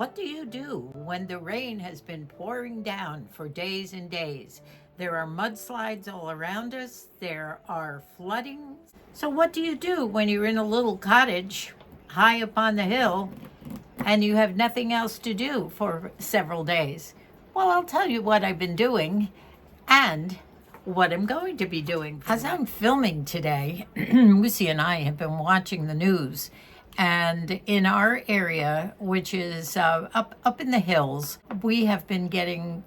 What do you do when the rain has been pouring down for days and days? There are mudslides all around us, there are flooding. So, what do you do when you're in a little cottage high up on the hill and you have nothing else to do for several days? Well, I'll tell you what I've been doing and what I'm going to be doing. As I'm filming today, Lucy and I have been watching the news. And in our area, which is up in the hills, we have been getting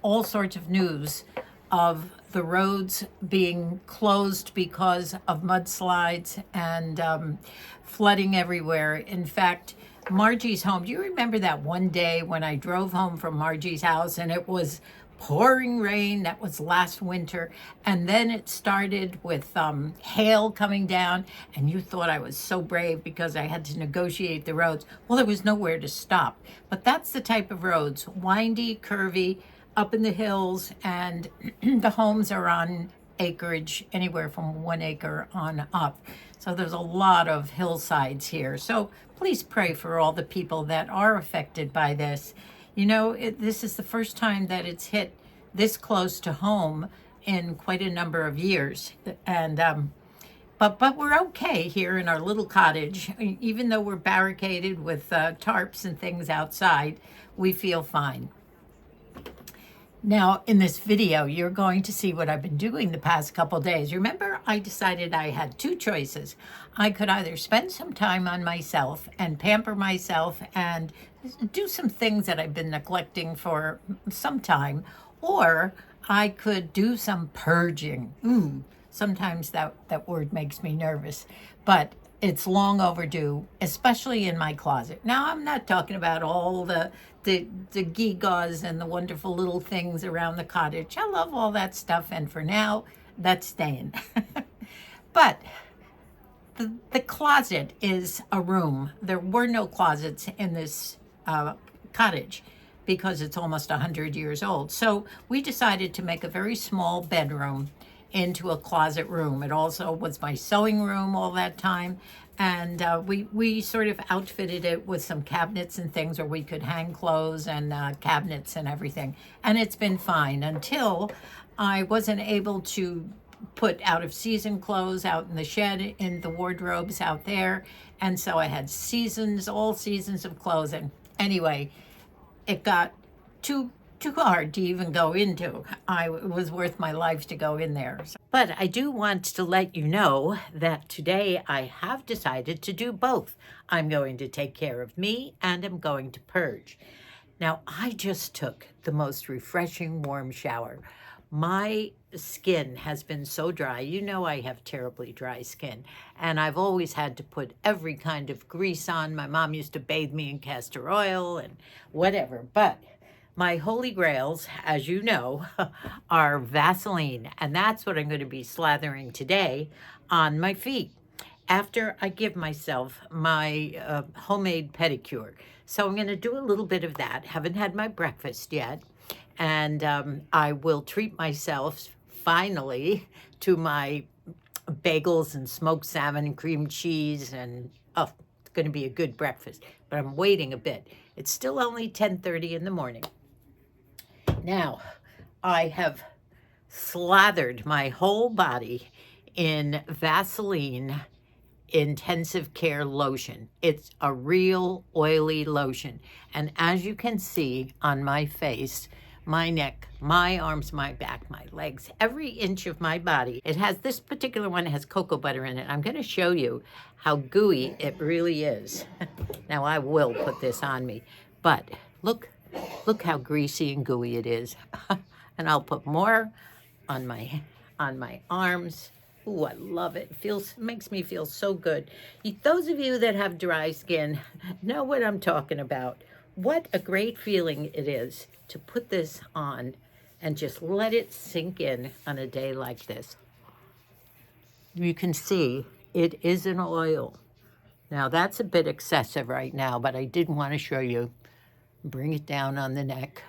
all sorts of news of the roads being closed because of mudslides and flooding everywhere. In fact, Margie's home. Do you remember that one day when I drove home from Margie's house and it was pouring rain? That was last winter. And then it started with hail coming down, and you thought I was so brave because I had to negotiate the roads. Well, there was nowhere to stop. But that's the type of roads, windy, curvy, up in the hills, and the homes are on acreage anywhere from 1 acre on up. So there's a lot of hillsides here. So please pray for all the people that are affected by this. You know, this is the first time that it's hit this close to home in quite a number of years. And but we're okay here in our little cottage. Even though we're barricaded with tarps and things outside, we feel fine. Now, in this video, you're going to see what I've been doing the past couple days. Remember, I decided I had two choices. I could either spend some time on myself and pamper myself and do some things that I've been neglecting for some time, or I could do some purging. Sometimes that word makes me nervous, but it's long overdue, especially in my closet. Now, I'm not talking about all the gewgaws and the wonderful little things around the cottage. I love all that stuff, and for now, that's staying. But the closet is a room. There were no closets in this cottage because it's almost 100 years old. So we decided to make a very small bedroom into a closet room. It also was my sewing room all that time. And we sort of outfitted it with some cabinets and things where we could hang clothes and cabinets and everything. And it's been fine until I wasn't able to put out of season clothes out in the shed, in the wardrobes out there. And so I had all seasons of clothes. And anyway, it got too hard to even go into. It was worth my life to go in there. But I do want to let you know that today I have decided to do both. I'm going to take care of me and I'm going to purge. Now, I just took the most refreshing warm shower. My skin has been so dry. You know I have terribly dry skin, and I've always had to put every kind of grease on. My mom used to bathe me in castor oil and whatever, but my holy grails, as you know, are Vaseline, and that's what I'm going to be slathering today on my feet after I give myself my homemade pedicure. So I'm going to do a little bit of that. Haven't had my breakfast yet, and I will treat myself finally to my bagels and smoked salmon and cream cheese, and it's going to be a good breakfast. But I'm waiting a bit. It's still only 10:30 in the morning. Now, I have slathered my whole body in Vaseline intensive care lotion. It's a real oily lotion. And as you can see on my face, my neck, my arms, my back, my legs, every inch of my body, this particular one has cocoa butter in it. I'm going to show you how gooey it really is. Now, I will put this on me, but look how greasy and gooey it is. And I'll put more on my arms. Ooh, I love it. Makes me feel so good. Those of you that have dry skin know what I'm talking about. What a great feeling it is to put this on and just let it sink in on a day like this. You can see it is an oil. Now, that's a bit excessive right now, but I did want to show you. Bring it down on the neck.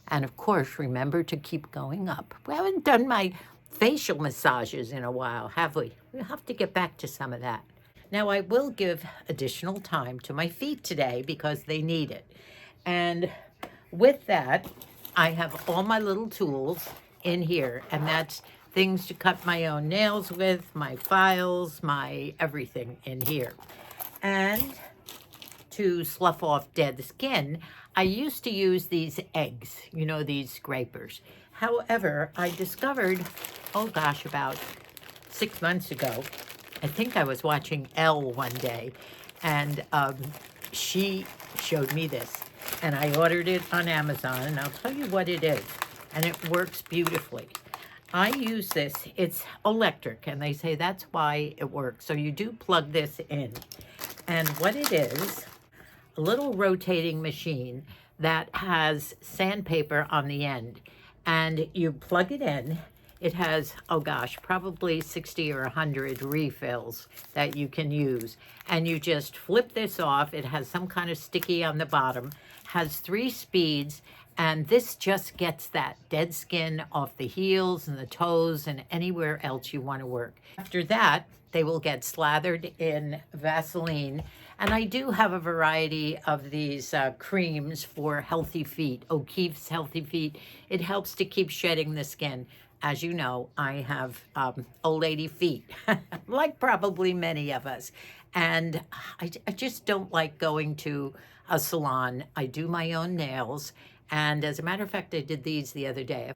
And of course, remember to keep going up. We haven't done my facial massages in a while, have we? We'll have to get back to some of that. Now, I will give additional time to my feet today because they need it. And with that, I have all my little tools in here, and that's things to cut my own nails with, my files, my everything in here. And to slough off dead skin, I used to use these eggs, you know, these scrapers. However, I discovered, oh gosh, about 6 months ago, I think I was watching Elle one day, and she showed me this, and I ordered it on Amazon, and I'll tell you what it is, and it works beautifully. I use this, it's electric, and they say that's why it works. So you do plug this in, and what it is, a little rotating machine that has sandpaper on the end, and you plug it in. It has, oh gosh, probably 60 or 100 refills that you can use. And you just flip this off. It has some kind of sticky on the bottom, has 3 speeds, and this just gets that dead skin off the heels and the toes and anywhere else you want to work. After that, they will get slathered in Vaseline. And I do have a variety of these creams for healthy feet. O'Keeffe's Healthy Feet. It helps to keep shedding the skin. As you know, I have old lady feet, like probably many of us. And I just don't like going to a salon. I do my own nails. And as a matter of fact, I did these the other day.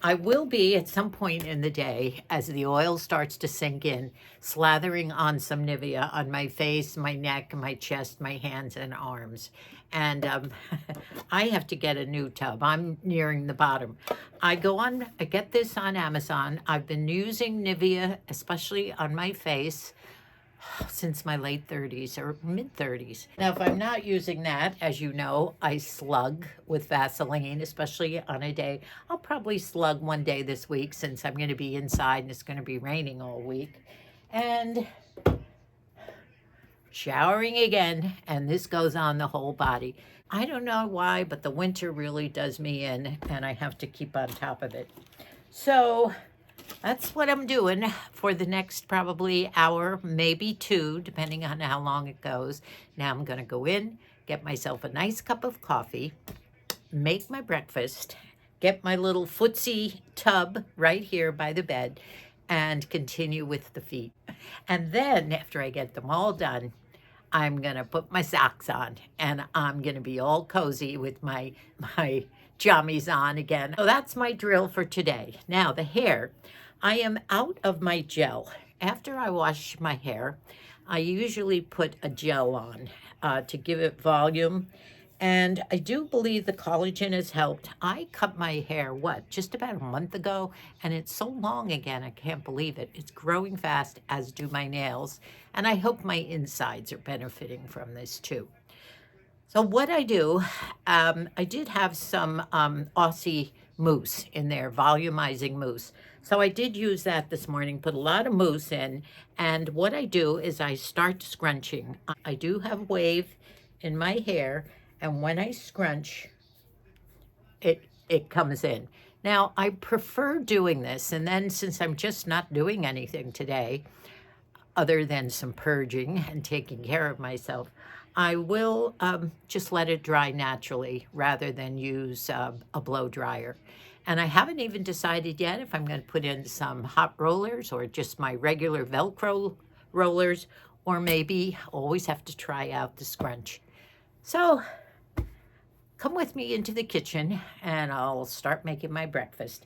I will be at some point in the day, as the oil starts to sink in, slathering on some Nivea on my face, my neck, my chest, my hands, and arms. And I have to get a new tub. I'm nearing the bottom. I get this on Amazon. I've been using Nivea, especially on my face, since my late 30s or mid 30s. Now, if I'm not using that, as you know, I slug with Vaseline, especially on a day. I'll probably slug one day this week since I'm going to be inside and it's going to be raining all week. And showering again, and this goes on the whole body. I don't know why, but the winter really does me in, and I have to keep on top of it. So that's what I'm doing for the next probably hour, maybe 2, depending on how long it goes. Now I'm going to go in, get myself a nice cup of coffee, make my breakfast, get my little footsie tub right here by the bed, and continue with the feet. And then after I get them all done, I'm going to put my socks on, and I'm going to be all cozy with my jammies on again. So that's my drill for today. Now, the hair. I am out of my gel. After I wash my hair, I usually put a gel on to give it volume. And I do believe the collagen has helped. I cut my hair, just about a month ago, and it's so long again, I can't believe it. It's growing fast, as do my nails, and I hope my insides are benefiting from this too. So what I do, I did have some Aussie mousse in there, volumizing mousse. So I did use that this morning, put a lot of mousse in, and what I do is I start scrunching. I do have wave in my hair, and when I scrunch, it comes in. Now, I prefer doing this, and then since I'm just not doing anything today, other than some purging and taking care of myself, I will just let it dry naturally rather than use a blow dryer. And I haven't even decided yet if I'm going to put in some hot rollers or just my regular Velcro rollers, or maybe always have to try out the scrunch. So come with me into the kitchen and I'll start making my breakfast.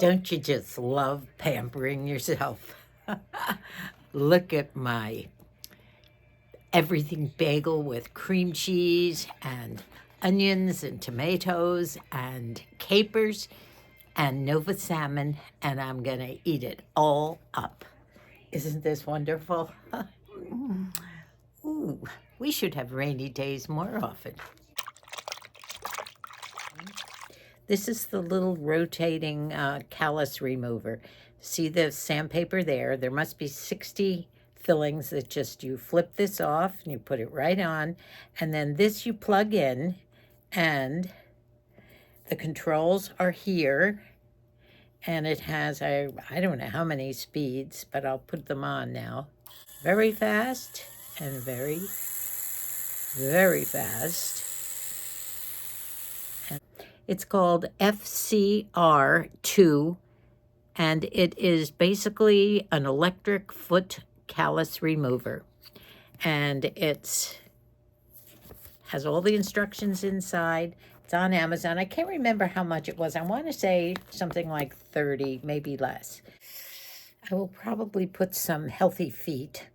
Don't you just love pampering yourself? Look at my everything bagel with cream cheese and onions and tomatoes and capers and Nova salmon, and I'm gonna eat it all up. Isn't this wonderful? Ooh, we should have rainy days more often. This is the little rotating callus remover. See the sandpaper there? There must be 60 fillings that just you flip this off and you put it right on, and then this you plug in, and the controls are here, and it has, I don't know how many speeds, but I'll put them on now. Very fast and very, very fast. It's called FCR2, and it is basically an electric foot callus remover. And it has all the instructions inside. It's on Amazon. I can't remember how much it was. I want to say something like 30, maybe less. I will probably put some Healthy Feet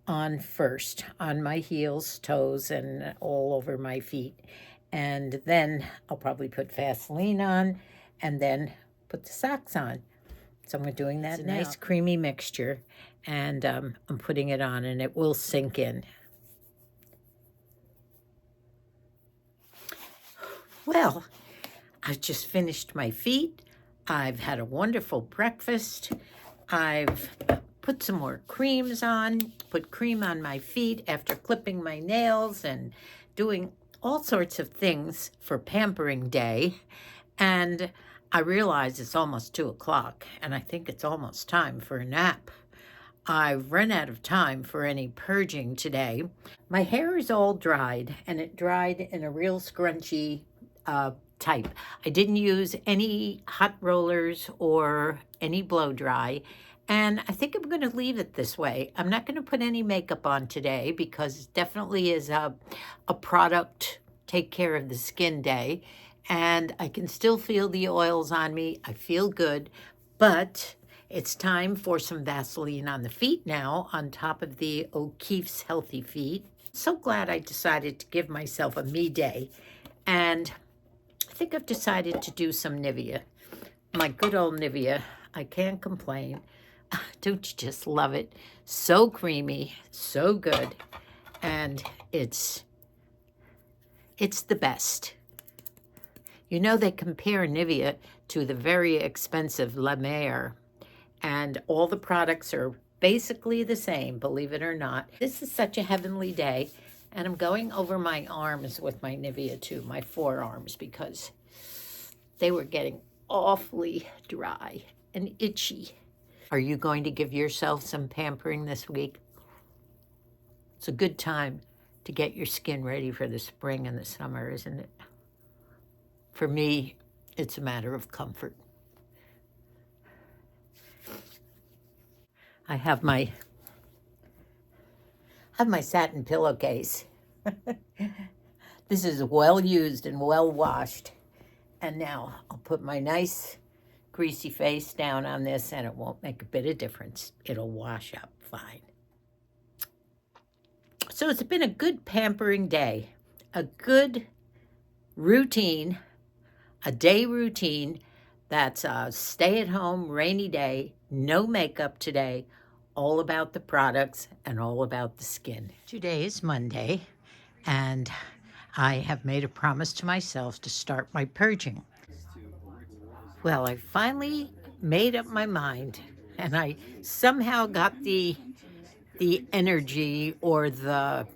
on first, on my heels, toes, and all over my feet. And then I'll probably put Vaseline on and then put the socks on. So I'm doing that now. Nice creamy mixture, and I'm putting it on, and it will sink in. Well, I've just finished my feet. I've had a wonderful breakfast. I've put some more creams on, put cream on my feet after clipping my nails and doing all sorts of things for Pampering Day. And I realize it's almost 2 o'clock, and I think it's almost time for a nap. I've run out of time for any purging today. My hair is all dried, and it dried in a real scrunchy type. I didn't use any hot rollers or any blow dry, and I think I'm going to leave it this way. I'm not going to put any makeup on today because it definitely is a product take care of the skin day, and I can still feel the oils on me. I feel good, but it's time for some Vaseline on the feet now, on top of the O'Keeffe's Healthy Feet. So glad I decided to give myself a me day, and I think I've decided to do some Nivea. My good old Nivea. I can't complain. Don't you just love it? So creamy, so good, and it's the best. You know, they compare Nivea to the very expensive La Mer, and all the products are basically the same, believe it or not. This is such a heavenly day, and I'm going over my arms with my Nivea too, my forearms, because they were getting awfully dry and itchy. Are you going to give yourself some pampering this week? It's a good time to get your skin ready for the spring and the summer, isn't it? For me, it's a matter of comfort. I have my satin pillowcase. This is well used and well washed. And now I'll put my nice greasy face down on this, and it won't make a bit of difference. It'll wash up fine. So it's been a good pampering day, a good routine, a day routine that's a stay-at-home rainy day, no makeup today, all about the products and all about the skin. Today is Monday, and I have made a promise to myself to start my purging. Well, I finally made up my mind, and I somehow got the energy or the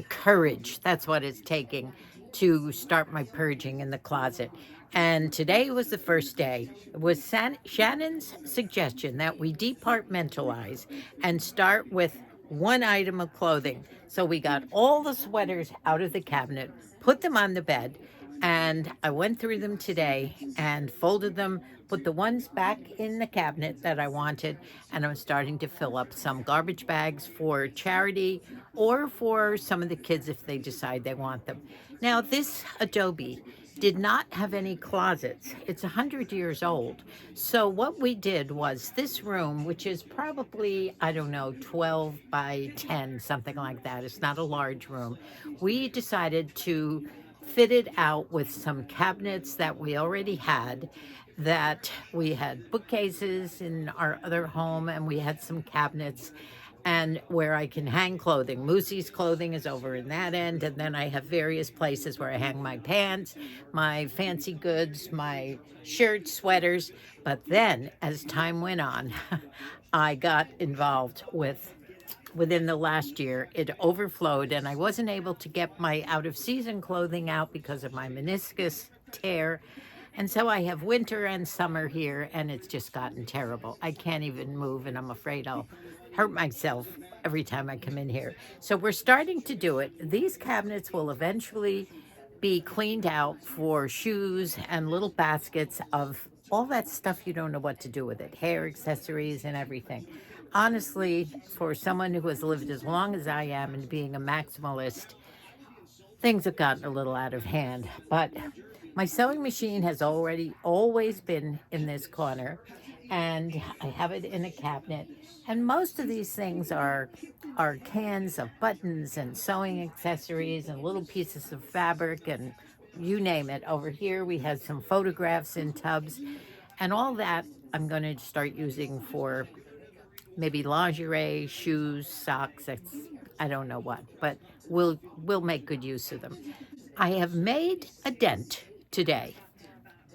courage, that's what it's taking, to start my purging in the closet. And today was the first day. It was Shannon's suggestion that we departmentalize and start with one item of clothing. So we got all the sweaters out of the cabinet, put them on the bed, and I went through them today and folded them, put the ones back in the cabinet that I wanted, and I'm starting to fill up some garbage bags for charity or for some of the kids if they decide they want them. Now, this Adobe did not have any closets. It's 100 years old. So what we did was this room, which is probably, I don't know, 12 by 10, something like that. It's not a large room. We decided to fit it out with some cabinets that we already had, that we had bookcases in our other home, and we had some cabinets and where I can hang clothing. Moosey's clothing is over in that end, and then I have various places where I hang my pants, my fancy goods, my shirts, sweaters. But then, as time went on, I got involved within the last year, it overflowed, and I wasn't able to get my out-of-season clothing out because of my meniscus tear. And so I have winter and summer here, and it's just gotten terrible. I can't even move, and I'm afraid I'll hurt myself every time I come in here. So we're starting to do it. These cabinets will eventually be cleaned out for shoes and little baskets of all that stuff you don't know what to do with it, hair accessories and everything. Honestly, for someone who has lived as long as I am and being a maximalist, things have gotten a little out of hand. But my sewing machine has always been in this corner, and I have it in a cabinet. And most of these things are cans of buttons and sewing accessories and little pieces of fabric and you name it. Over here we have some photographs in tubs, and all that I'm going to start using for maybe lingerie, shoes, socks. I don't know what, but we'll make good use of them. I have made a dent today.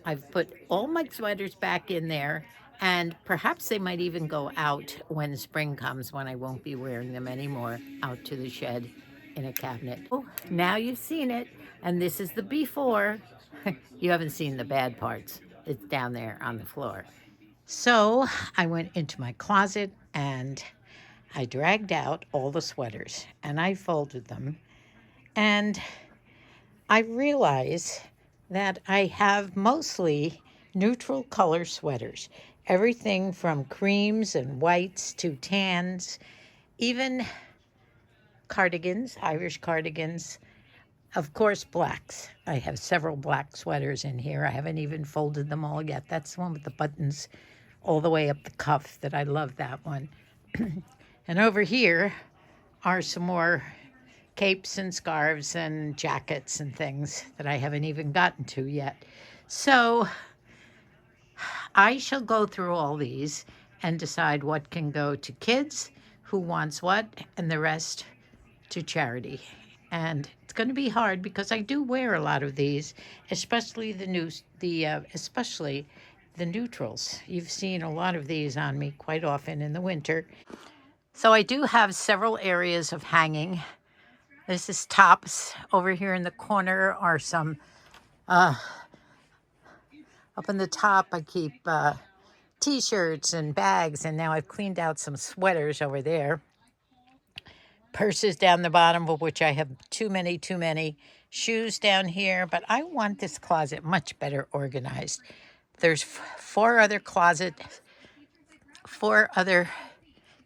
I've put all my sweaters back in there, and perhaps they might even go out when spring comes, when I won't be wearing them anymore, out to the shed in a cabinet. Oh, now you've seen it, and this is the before. You haven't seen the bad parts. It's down there on the floor. So I went into my closet and I dragged out all the sweaters and I folded them, and I realized that I have mostly neutral color sweaters. Everything from creams and whites to tans, even cardigans, Irish cardigans, of course, blacks. I have several black sweaters in here. I haven't even folded them all yet. That's the one with the buttons all the way up the cuff that I love, that one. And over here are some more capes and scarves and jackets and things that I haven't even gotten to yet. So I shall go through all these and decide what can go to kids, who wants what, and the rest to charity. And it's going to be hard because I do wear a lot of these, especially especially the neutrals. You've seen a lot of these on me quite often in the winter. So I do have several areas of hanging. This is tops. Over here in the corner are some, up in the top I keep t-shirts and bags, and now I've cleaned out some sweaters over there. Purses down the bottom, of which I have too many. Shoes down here, but I want this closet much better organized. There's four other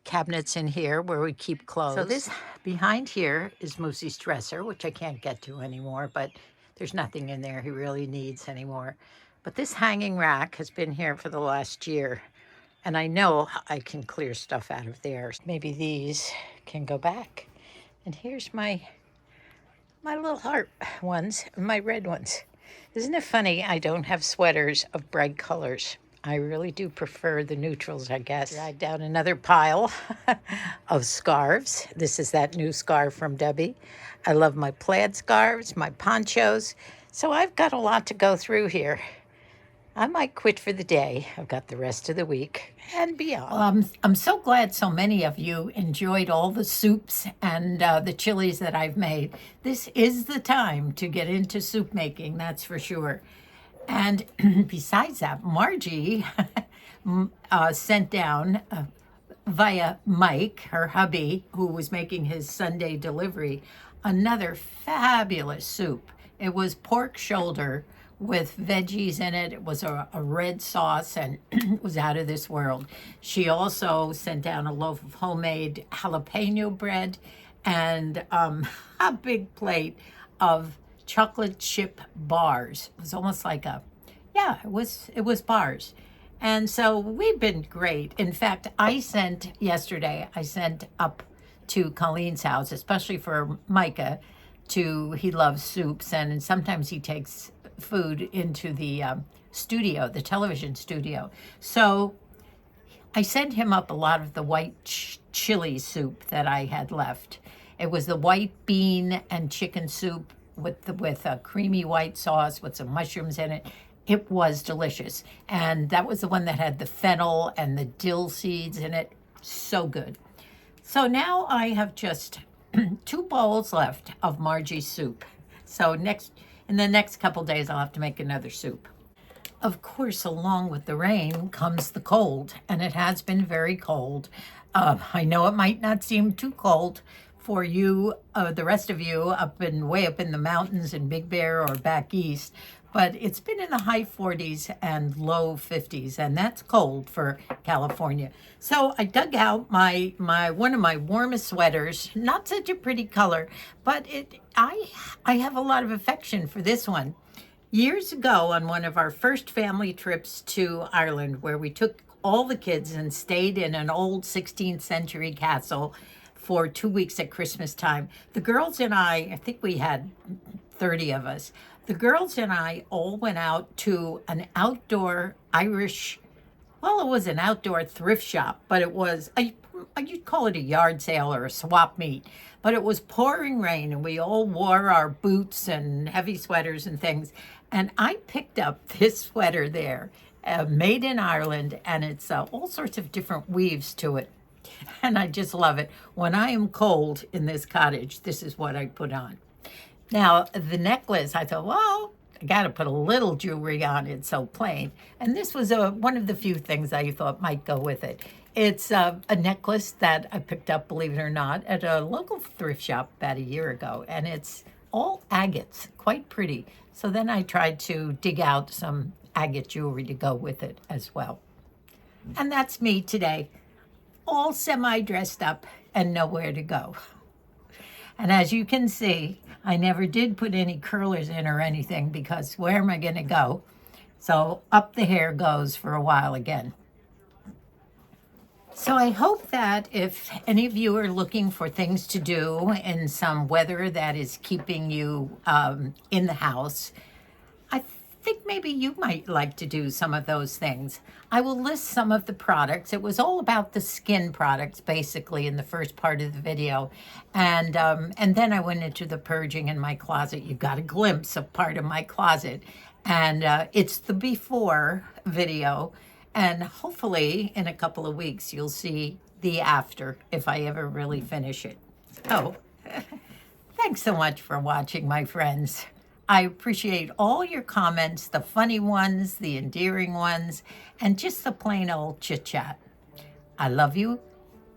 cabinets in here where we keep clothes. So this behind here is Moosey's dresser, which I can't get to anymore, but there's nothing in there he really needs anymore. But this hanging rack has been here for the last year, and I know I can clear stuff out of there. Maybe these can go back. And here's my little heart ones, my red ones. Isn't it funny I don't have sweaters of bright colors? I really do prefer the neutrals, I guess. Dragged out another pile of scarves. This is that new scarf from Debbie. I love my plaid scarves, my ponchos. So I've got a lot to go through here. I might quit for the day. I've got the rest of the week and beyond. Well, I'm so glad so many of you enjoyed all the soups and the chilies that I've made. This is the time to get into soup making, that's for sure. And besides that, Margie sent down via Mike, her hubby, who was making his Sunday delivery, another fabulous soup. It was pork shoulder with veggies in it. It was a red sauce, and it was out of this world. She also sent down a loaf of homemade jalapeno bread and a big plate of chocolate chip bars. It was almost like yeah, it was bars. And so we've been great. In fact, yesterday, I sent up to Colleen's house, especially for Micah, he loves soups, and sometimes he takes food into the studio, the television studio. So I sent him up a lot of the white chili soup that I had left. It was the white bean and chicken soup with a creamy white sauce with some mushrooms in it. It was delicious. And that was the one that had the fennel and the dill seeds in it. So good. So now I have just 2 bowls left of Margie's soup. So in the next couple days, I'll have to make another soup. Of course, along with the rain comes the cold, and it has been very cold. I know it might not seem too cold for you, the rest of you way up in the mountains in Big Bear or back east, but it's been in the high 40s and low 50s, and that's cold for California. So I dug out my one of my warmest sweaters, not such a pretty color, but I have a lot of affection for this one. Years ago, on one of our first family trips to Ireland, where we took all the kids and stayed in an old 16th century castle for 2 weeks at Christmas time, the girls and I think we had 30 of us, the girls and I all went out to an outdoor Irish, well, it was an outdoor thrift shop, but it was, you'd call it a yard sale or a swap meet, but it was pouring rain and we all wore our boots and heavy sweaters and things. And I picked up this sweater there, made in Ireland, and it's all sorts of different weaves to it. And I just love it. When I am cold in this cottage, this is what I put on. Now, the necklace, I thought, well, I got to put a little jewelry on it, so plain. And this was one of the few things I thought might go with it. It's a necklace that I picked up, believe it or not, at a local thrift shop about a year ago. And it's all agates, quite pretty. So then I tried to dig out some agate jewelry to go with it as well. And that's me today, all semi-dressed up and nowhere to go. And as you can see, I never did put any curlers in or anything because where am I going to go? So up the hair goes for a while again. So I hope that if any of you are looking for things to do in some weather that is keeping you in the house, I think maybe you might like to do some of those things. I will list some of the products. It was all about the skin products, basically, in the first part of the video. And then I went into the purging in my closet. You got a glimpse of part of my closet. And it's the before video. And hopefully, in a couple of weeks, you'll see the after, if I ever really finish it. So, thanks so much for watching, my friends. I appreciate all your comments, the funny ones, the endearing ones, and just the plain old chit-chat. I love you,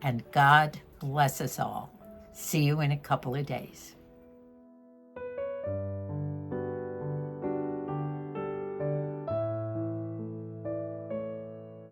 and God bless us all. See you in a couple of days.